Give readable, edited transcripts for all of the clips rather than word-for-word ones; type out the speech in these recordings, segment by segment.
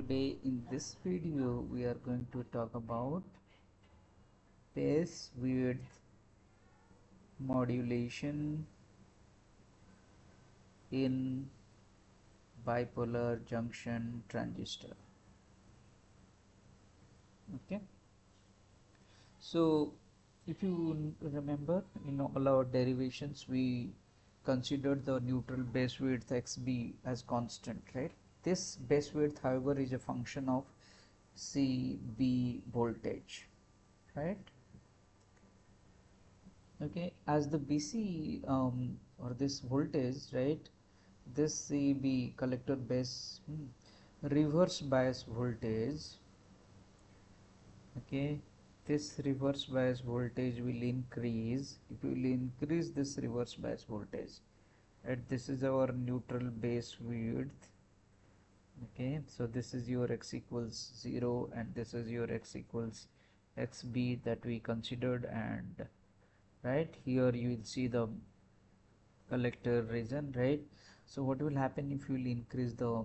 Today in this video we are going to talk about base width modulation in bipolar junction transistor. Okay, so if you remember, in all our derivations we considered the neutral base width xb as constant, right? This base width however is a function of CB voltage, right? Okay, as the BC or this voltage, right, this CB collector base reverse bias voltage, okay, this reverse bias voltage will increase if you will increase this reverse bias voltage, right? This is our neutral base width. Okay, so this is your x equals 0 and this is your x equals xb that we considered, and right here you will see the collector region, right? So what will happen if you will increase the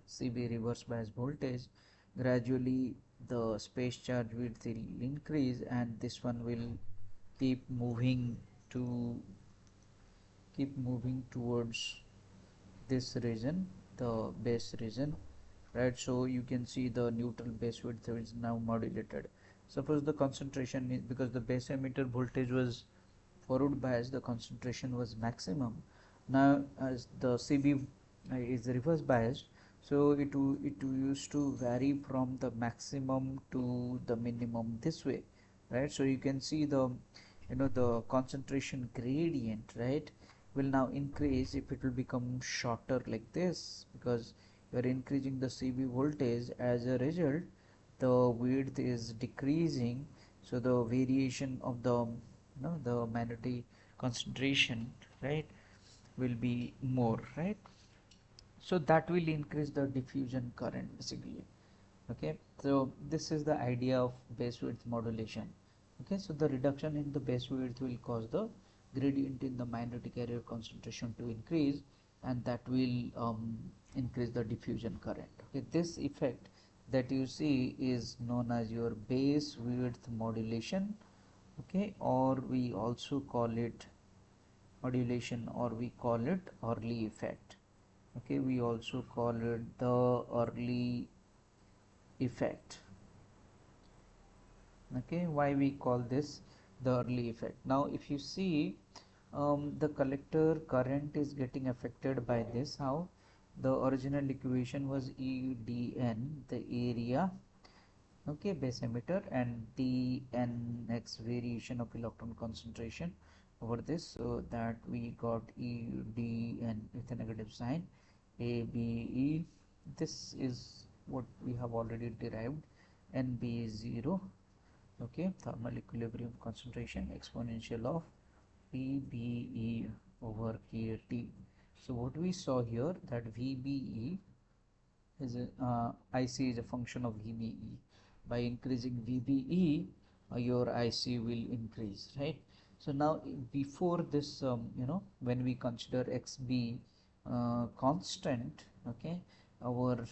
CB reverse bias voltage, gradually the space charge width will increase and this one will keep moving to towards this region, the base region, right? So you can see the neutral base width is now modulated. Suppose the concentration is, because the base emitter voltage was forward bias, the concentration was maximum. Now as the CB is reverse biased, so it used to vary from the maximum to the minimum this way, right? So you can see the the concentration gradient, right, will now increase if it will become shorter like this, because you are increasing the CB voltage. As a result, the width is decreasing, so the variation of the the magnetic concentration, right, will be more, right? So that will increase the diffusion current basically. Okay, so this is the idea of base width modulation. Okay, so the reduction in the base width will cause the gradient in the magnetic area concentration to increase, and that will increase the diffusion current. Okay, this effect that you see is known as your base width modulation. Okay, or we also call it modulation, or we call it early effect. Okay, we also call it the early effect. Okay, why we call this the early effect? Now if you see, the collector current is getting affected by this. How? The original equation was EDN, the area, okay, base emitter, and dnx, variation of electron concentration over this, so that we got EDN with a negative sign, ABE. This is what we have already derived. NB is 0. Okay, thermal equilibrium concentration exponential of PBE over KT. So what we saw here, that VBE is IC is a function of VBE. By increasing VBE, your IC will increase, right? So now before this, when we consider XB constant, okay, our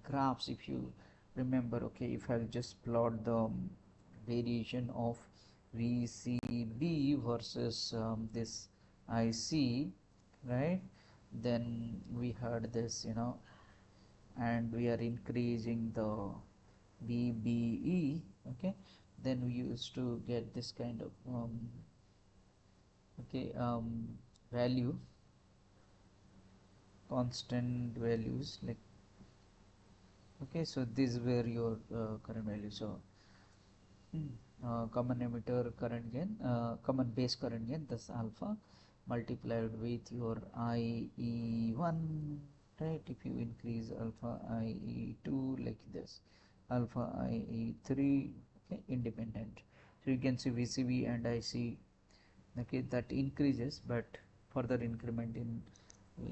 graphs, if you remember, okay, if I'll just plot the variation of VCB versus this IC, right, then we had this, and we are increasing the VBE, okay, then we used to get this kind of value, constant values, like, okay, so these were your current values. So common emitter current gain, common base current gain, thus alpha multiplied with your IE1, right? If you increase alpha IE2 like this, alpha IE3, okay, independent. So you can see VCB and IC, okay, that increases, but further increment in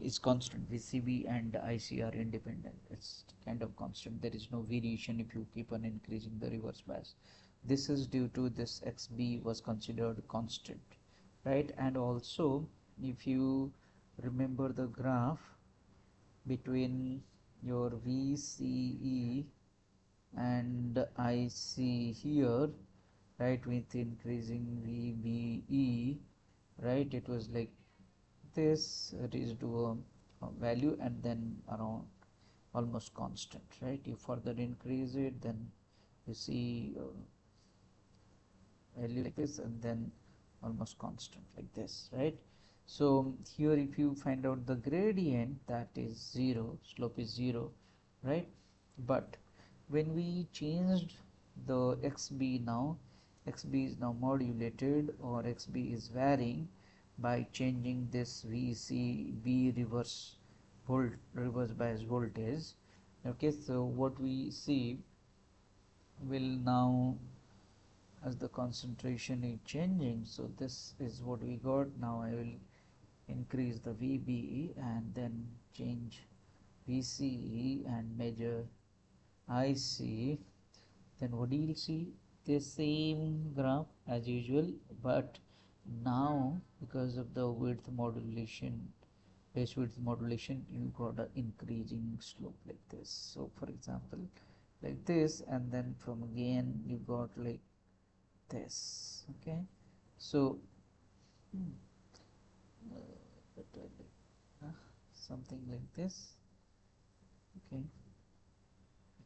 is constant. VCB and IC are independent, it's kind of constant, there is no variation if you keep on increasing the reverse bias. This is due to this XB was considered constant, right? And also if you remember the graph between your VCE and IC here, right, with increasing VBE, right, it was like this, reached to a value and then around almost constant, right? You further increase it, then you see value like this and then almost constant like this, right? So here if you find out the gradient, that is 0, slope is 0, right? But when we changed the xb now, xb is now modulated, or xb is varying by changing this VCB reverse bias voltage. Okay, so what we see will now, as the concentration is changing, so this is what we got. Now I will increase the VBE and then change VCE and measure IC. Then what do you see? The same graph as usual, but now because of the width modulation, base width modulation, you got an increasing slope like this. So for example like this, and then from again you got like this. Okay, so something like this. Okay,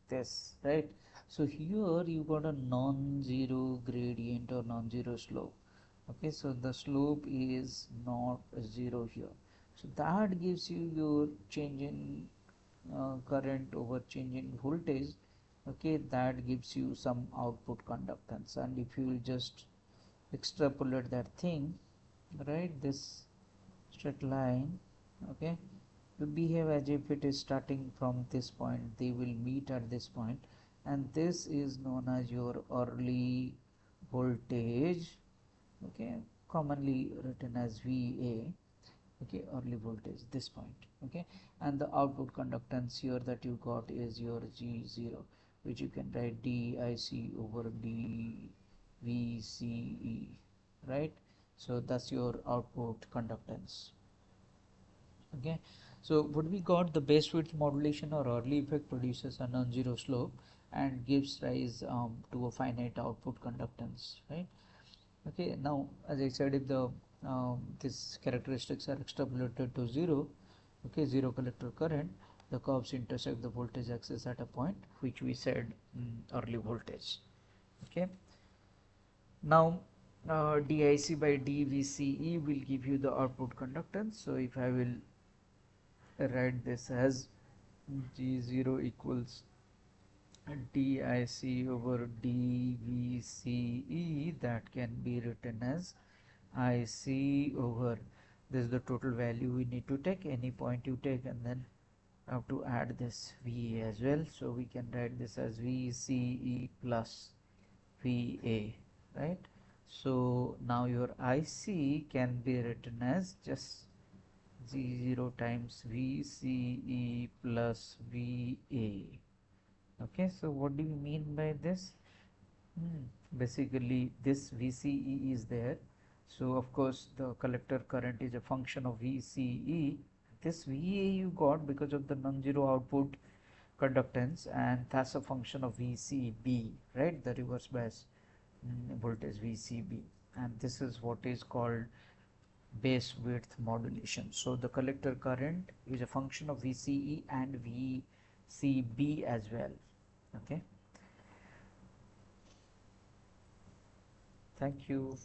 this, right? So here you got a non-zero gradient or non-zero slope. Okay, so the slope is not 0 here, so that gives you your change in current over change in voltage. Okay, that gives you some output conductance, and if you will just extrapolate that thing, right, this straight line, okay, will behave as if it is starting from this point, they will meet at this point, and this is known as your early voltage, okay, commonly written as VA, okay, early voltage, this point, okay, and the output conductance here that you got is your G0, which you can write DIC over DVCE, right? So that's your output conductance. Okay, so what we got, the base width modulation or early effect produces a non-zero slope and gives rise to a finite output conductance, right? Okay, now as I said, if the these characteristics are extrapolated to 0, okay, 0 collector current, the curves intersect the voltage axis at a point which we said early voltage. Okay, now DIC by DVCE will give you the output conductance. So if I will write this as G0 equals DIC over DVCE, that can be written as IC over, this is the total value we need to take, any point you take, and then have to add this VA as well. So we can write this as VCE plus VA, right? So now your IC can be written as just G0 times VCE plus VA. Okay, so what do you mean by this? Basically this VCE is there, so of course the collector current is a function of VCE. This VA you got because of the non-zero output conductance, and that's a function of VCB, right, the reverse bias voltage VCB, and this is what is called base width modulation. So the collector current is a function of VCE and VCB as well. Okay, thank you.